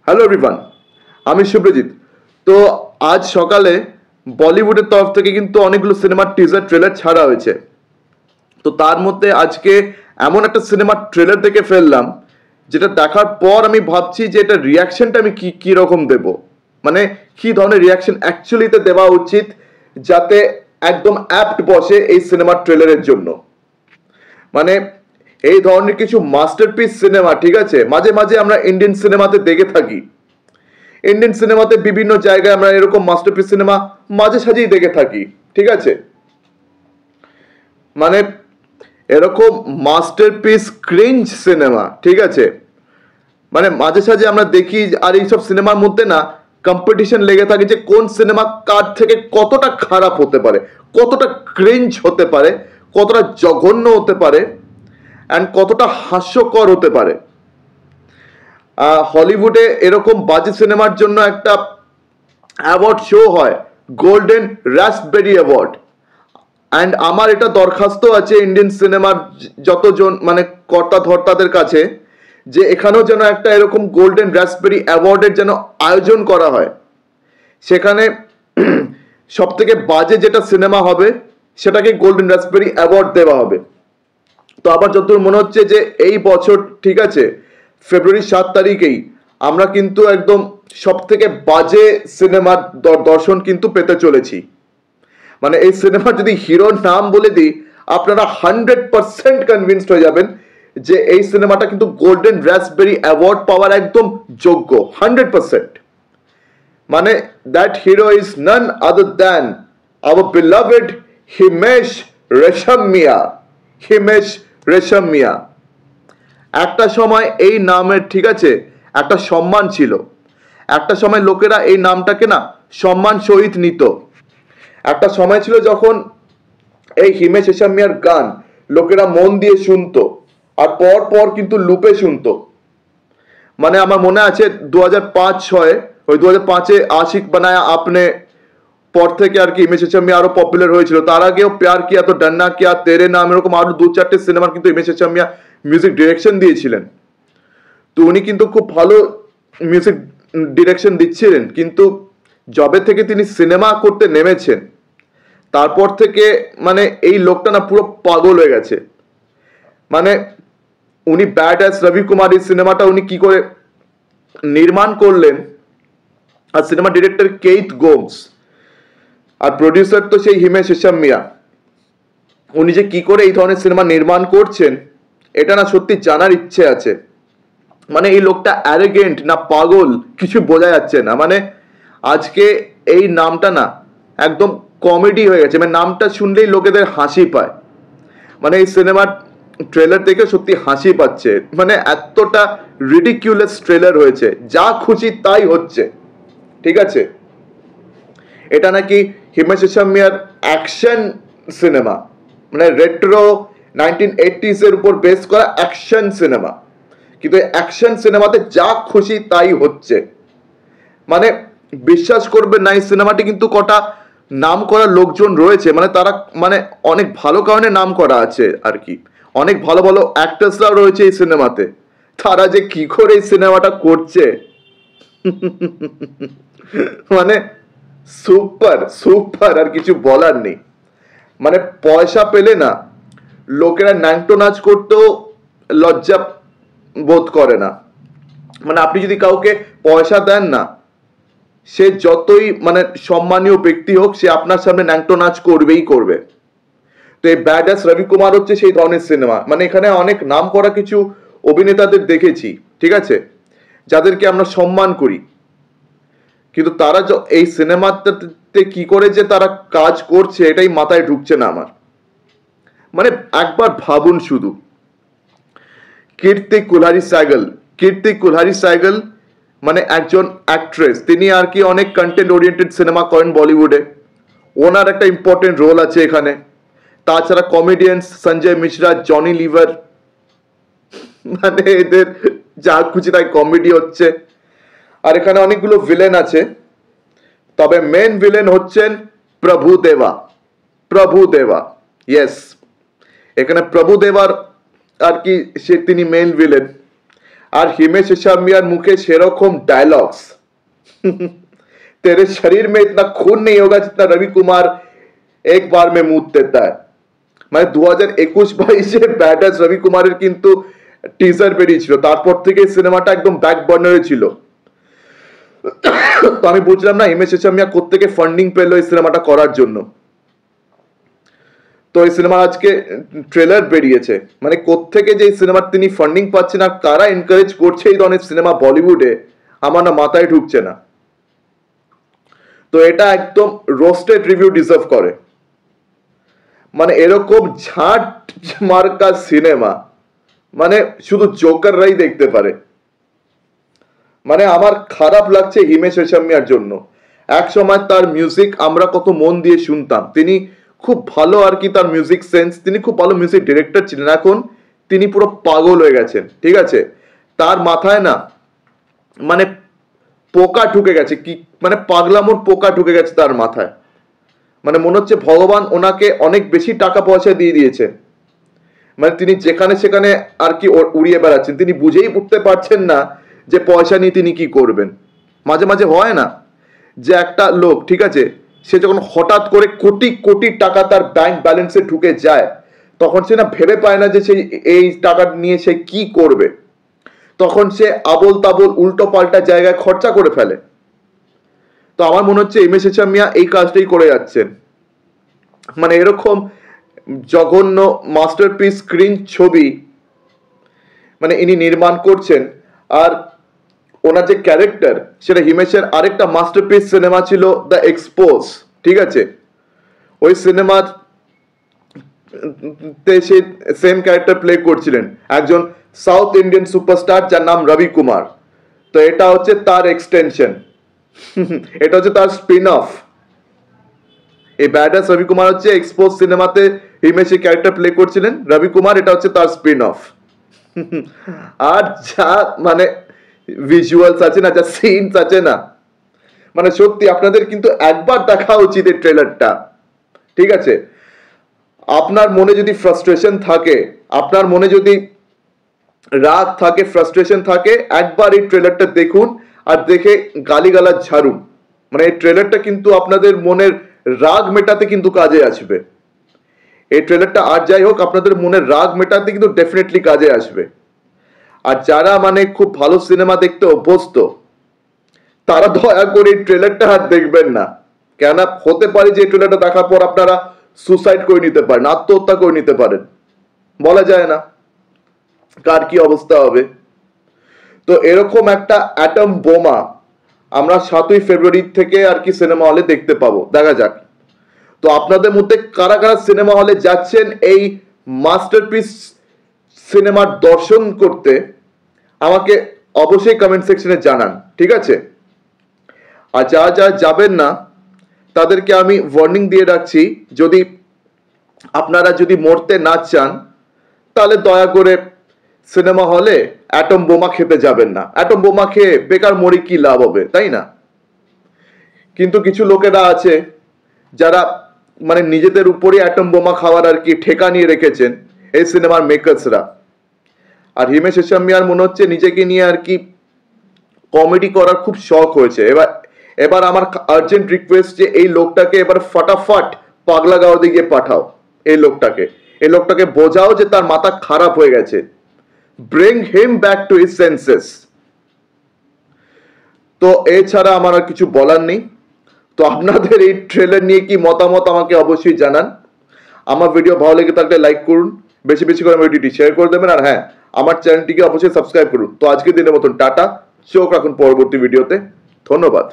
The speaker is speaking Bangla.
হ্যালো এভরিওয়ান, আমি শুভ্রজিৎ। তো আজ সকালে বলিউডের তরফ থেকে কিন্তু অনেকগুলো সিনেমার টিজার ট্রেলার ছাড়া হয়েছে। তো তার মধ্যে আজকে এমন একটা সিনেমার ট্রেলার দেখে ফেললাম, যেটা দেখার পর আমি ভাবছি যে এটা রিয়াকশনটা আমি কি রকম দেব, মানে কি ধরনের রিয়াকশন অ্যাকচুয়ালিতে দেওয়া উচিত যাতে একদম অ্যাপ্ট বসে এই সিনেমার ট্রেলারের জন্য। মানে এই ধরনের কিছু মাস্টারপিস সিনেমা, ঠিক আছে, মাঝে মাঝে আমরা ইন্ডিয়ান সিনেমাতে দেখে থাকি। ইন্ডিয়ান সিনেমাতে বিভিন্ন জায়গায় আমরা এরকম মাস্টারপিস সিনেমা মাঝে সাঝেই দেখে থাকি, ঠিক আছে। মানে এরকম মাস্টারপিস ক্রিঞ্জ সিনেমা, ঠিক আছে, মানে মাঝে সাঝে আমরা দেখি। আর এইসব সিনেমার মধ্যে না কম্পিটিশন লেগে থাকে যে কোন সিনেমা কার থেকে কতটা খারাপ হতে পারে, কতটা ক্রিঞ্জ হতে পারে, কতটা জঘন্য হতে পারে, অ্যান্ড কতটা হাস্যকর হতে পারে। হলিউডে এরকম বাজে সিনেমার জন্য একটা অ্যাওয়ার্ড শো হয়, গোল্ডেন রাস্পবেরি অ্যাওয়ার্ড। অ্যান্ড আমার এটা দরখাস্ত আছে ইন্ডিয়ান সিনেমার যতজন মানে কর্তা ধর্তাদের কাছে, যে এখানেও যেন একটা এরকম গোল্ডেন রাস্পবেরি অ্যাওয়ার্ডের যেন আয়োজন করা হয়। সেখানে সব থেকে বাজে যেটা সিনেমা হবে সেটাকে গোল্ডেন রাস্পবেরি অ্যাওয়ার্ড দেওয়া হবে। তো আবার যতদূর মনে হচ্ছে যে এই বছর, ঠিক আছে, ফেব্রুয়ারি 7 তারিখেই আমরা কিন্তু একদম সব থেকে বাজে সিনেমার দর্শন কিন্তু পেতে চলেছি। মানে এই সিনেমার যদি হিরোর নাম বলে দিই, আপনারা 100% কনভিন্সড হয়ে যাবেন যে এই সিনেমাটা কিন্তু গোল্ডেন রাস্পবেরি অ্যাওয়ার্ড পাওয়ার একদম যোগ্য, 100%। মানে that hero is none other than hour beloved Himesh Reshammiya. Himesh Reshammiya একটা সময় এই নামের, ঠিক আছে, একটা সম্মান ছিল। একটা সময় লোকেরা এই নামটাকে না সম্মান সহিত নিত। একটা সময় ছিল যখন এই হিমেশ রেশমিয়ার গান লোকেরা মন দিয়ে শুনতো, আর পর পর কিন্তু লুপে শুনতো। মানে আমার মনে আছে 2005-06, ওই 2005-এ আশিক বানায়া আপনে পর থেকে আর কি হিমেশ রেশমিয়া আরো পপুলার হয়েছিল। তার আগেও প্যার কিয়া তো ডরনা কিয়া, তেরে নাম, এরকম আরো 2-4টে সিনেমার কিন্তু হিমেশ রেশমিয়া মিউজিক ডিরেকশন দিয়েছিলেন। তো উনি কিন্তু খুব ভালো মিউজিক ডিরেকশন দিচ্ছিলেন, কিন্তু যবে থেকে তিনি সিনেমা করতে নেমেছেন তারপর থেকে মানে এই লোকটা না পুরো পাগল হয়ে গেছে। মানে উনি ব্যাড অ্যাস রবি কুমার এই সিনেমাটা উনি কি করে নির্মাণ করলেন, আর সিনেমা ডিরেক্টর কেইথ গোমস, আর প্রডিউসার তো সেই হিমেশ রেশমিয়া। উনি যে কি করে এই ধরনের সিনেমা নির্মাণ করছেন এটা না সত্যি জানার ইচ্ছে আছে। মানে এই লোকটা অ্যারোগেন্ট না পাগল কিছু বোঝা যাচ্ছে না। মানে আজকে এই নামটা না একদম কমেডি হয়ে গেছে, মানে নামটা শুনলেই লোকেদের হাসি পায়। মানে এই সিনেমার ট্রেলার দেখে সত্যি হাসি পাচ্ছে, মানে এতটা রিডিকিউলাস ট্রেলার হয়েছে, যা খুশি তাই হচ্ছে, ঠিক আছে। এটা নাকি হিমেশ রেশমিয়ার অ্যাকশন সিনেমা, মানে রেট্রো 1980s এর উপর বেস করা অ্যাকশন সিনেমা, কিন্তু অ্যাকশন সিনেমাতে যা খুশি তাই হচ্ছে। মানে বিশ্বাস করবে না, এই সিনেমাটি কিন্তু কটা নাম করা লোকজন রয়েছে, মানে তারা মানে অনেক ভালো কারণে নাম করা আছে আর কি। অনেক ভালো ভালো অ্যাক্টার্সরাও রয়েছে এই সিনেমাতে। তারা যে কি করে এই সিনেমাটা করছে মানে সুপার সুপার, আর কিছু বলার নেই। মানে পয়সা পেলে না লোকেরা ন্যাংটো নাচ করতেও লজ্জা বোধ করে না। মানে আপনি যদি কাউকে পয়সা দেন না, সে যতই মানে সম্মানীয় ব্যক্তি হোক, সে আপনার সামনে ন্যাংটো নাচ করবেই করবে। তো এই ব্যাড অ্যাস রবি কুমার হচ্ছে সেই ধরনের সিনেমা। মানে এখানে অনেক নাম করা কিছু অভিনেতাদের দেখেছি, ঠিক আছে, যাদেরকে আমরা সম্মান করি, কিন্তু তারা এই সিনেমাতে কি করে যে তারা কাজ করছে এটাই মাথায় ঢুকছে না আমার। মানে একবার ভাবুন শুধু, কীর্তি কুলহারি সাইগল মানে একজন অ্যাক্ট্রেস, তিনি আর কি অনেক কন্টেন্ট ওরিয়েন্টেড সিনেমা করেন বলিউডে, ওনার একটা ইম্পর্টেন্ট রোল আছে এখানে। তাছাড়া comedians Sanjay Mishra, Johnny liver, মানে এদের যা খুশি তাই কমেডি হচ্ছে। আর এখানে অনেকগুলো ভিলেন আছে, তবে মেন ভিলেন হচ্ছেন প্রভুদেবা। ইয়েস, এখানে প্রভুদেবার আর কি তিনি মেন ভিলেন। আর হিমেশ রেশমিয়ার মুখে সেরকম ডায়লগস, तेरे शरीर में इतना खून नहीं होगा जितना रवि कुमार एक बार में मुंह देता है। মানে 2021-22 ব্যাডাস রবি কুমারের কিন্তু টিজার বেরিয়েছিল, তারপর থেকে সিনেমাটা একদম ব্যাক বার্নারে ছিল। তো আমি বুঝলাম না হিমেশ রেশমিয়া কোত্থেকে ফান্ডিং পেলো এই সিনেমাটা করার জন্য। তো এই সিনেমার আজকে ট্রেলার বেরিয়েছে, মানে কোত্থেকে যে এই সিনেমার তিনি ফান্ডিং পাচ্ছেন আর কারা এনকারেজ করছে এই ধরনের সিনেমা বলিউডে, আমার না মাথায় ঢুকছে না। তো এটা একদম রোস্টেড রিভিউ ডিজার্ভ করে। মানে এরকম ঝাঁট মার্কা সিনেমা মানে শুধু জোকাররাই দেখতে পারে। মানে আমার খারাপ লাগছে হিমেশ রেশমিয়ার জন্য। এক সময় তার মিউজিক আমরা কত মন দিয়ে শুনতাম, তিনি খুব ভালো আর কি তার মিউজিক সেন্স, তিনি খুব ভালো মিউজিক ডিরেক্টর ছিলেন। এখন তিনি পুরো পাগল হয়ে গেছেন, ঠিক আছে? তার মাথায় না মানে পোকা ঢুকে গেছে, কি মানে পাগলামোর পোকা ঢুকে গেছে তার মাথায়। মানে মনে হচ্ছে ভগবান ওনাকে অনেক বেশি টাকা পয়সা দিয়ে দিয়েছে, মানে তিনি যেখানে সেখানে আর কি উড়িয়ে বেড়াচ্ছেন। তিনি বুঝেই উঠতে পারছেন না যে পয়সা নিয়ে তিনি কি করবেন। মাঝে মাঝে হয় না যে একটা লোক, ঠিক আছে, সে যখন হঠাৎ করে কোটি কোটি টাকা তার ব্যাংক ব্যালেন্সে ঢুকে যায়, তখন সে না ভেবে পায় না যে সে এই টাকা নিয়ে সে কি করবে, তখন সে আবোল তাবোল উল্টো পাল্টা জায়গায় খরচা করে ফেলে। তো আমার মনে হচ্ছে হিমেশ রেশমিয়া এই কাজটাই করে যাচ্ছেন। মানে এরকম জঘন্য মাস্টারপিস স্ক্রিন ছবি মানে ইনি নির্মাণ করছেন। আর ওনার যে ক্যারেক্টার, সেটা হিমেশের আরেকটা মাস্টারপিস সিনেমা ছিল দ্য এক্সপোজ, ঠিক আছে? ওই সিনেমার সে সেম ক্যারেক্টার প্লে করছিলেন একজন সাউথ ইন্ডিয়ান সুপারস্টার যার নাম রবি কুমার। তো এটা হচ্ছে তার এক্সটেনশন, এটা হচ্ছে তার স্পিন অফ। এই ব্যাডাস রবি কুমার হচ্ছে এক্সপোজ সিনেমাতে হিমেশের ক্যারেক্টার প্লে করছিলেন, রবি কুমার এটা হচ্ছে তার স্পিন অফ। আর যা মানে ভিজুয়ালস আছে না, যা সিনস আছে না, মানে সত্যি আপনাদের কিন্তু একবার দেখা উচিত এই ট্রেলারটা, ঠিক আছে? আপনার মনে যদি ফ্রাস্ট্রেশন থাকে, আপনার মনে যদি রাগ থাকে, ফ্রাস্ট্রেশন থাকে, একবার এই ট্রেলারটা দেখুন আর দেখে গালিগালাজ ঝাড়ুন। মানে এই ট্রেলারটা কিন্তু আপনাদের মনের রাগ মেটাতে কিন্তু কাজে আসবে। এই ট্রেলারটা আর যাই হোক আপনাদের মনের রাগ মেটাতে কিন্তু ডেফিনেটলি কাজে আসবে। আর যারা মানে খুব ভালো সিনেমা দেখতে অভ্যস্ত, তারা দয়া করে এই ট্রেলারটা আর দেখবেন না। কেন হতে পারে যে ট্রেলারটা দেখার পর আপনারা সুসাইড করে নিতে পারেন, আত্মহত্যা করে নিতে পারেন, বলা যায় না কার কি অবস্থা হবে। তো এরকম একটা অ্যাটম বোমা আমরা 7ই ফেব্রুয়ারি থেকে আর কি সিনেমা হলে দেখতে পাবো, দেখা যাক। তো আপনাদের মধ্যে কারা কারা সিনেমা হলে যাচ্ছেন এই মাস্টারপিস সিনেমার দর্শন করতে, আমাকে অবশ্যই কমেন্ট সেকশনে জানান, ঠিক আছে? আর যারা যারা যাবেন না তাদেরকে আমি ওয়ার্নিং দিয়ে রাখছি, যদি আপনারা যদি মরতে না চান তাহলে দয়া করে সিনেমা হলে অ্যাটম বোমা খেতে যাবেন না। অ্যাটম বোমা খেয়ে বেকার মরি কি লাভ হবে, তাই না? কিন্তু কিছু লোকেরা আছে যারা মানে নিজেদের উপরে অ্যাটম বোমা খাওয়ার আর কি ঠেকা নিয়ে রেখেছেন, এই সিনেমার মেকার্সরা। আর হিমেশ রেশমিয়ার মনে হচ্ছে নিজেকে নিয়ে আর কি কমেডি করার খুব শখ হয়েছে। এবার আমার আর্জেন্ট রিকোয়েস্ট যে এই লোকটাকে এবার ফটাফট পাগলা গাঁওতে গিয়ে পাঠাও। এই লোকটাকে বোঝাও যে তার মাথা খারাপ হয়ে গেছে। Bring him back to his senses. তো এছাড়া আমার আর কিছু বলার নেই। তো আপনাদের এই ট্রেলার নিয়ে কি মতামত আমাকে অবশ্যই জানান। আমার ভিডিও ভালো লেগে থাকলে লাইক করুন, বেশি বেশি করে ভিডিওটি শেয়ার করে দেবেন, আর হ্যাঁ আমার চ্যানেলটিকে অবশ্যই সাবস্ক্রাইব করুন। তো আজকের দিনের মতন টাটা, চোখ রাখুন পরবর্তী ভিডিওতে। ধন্যবাদ।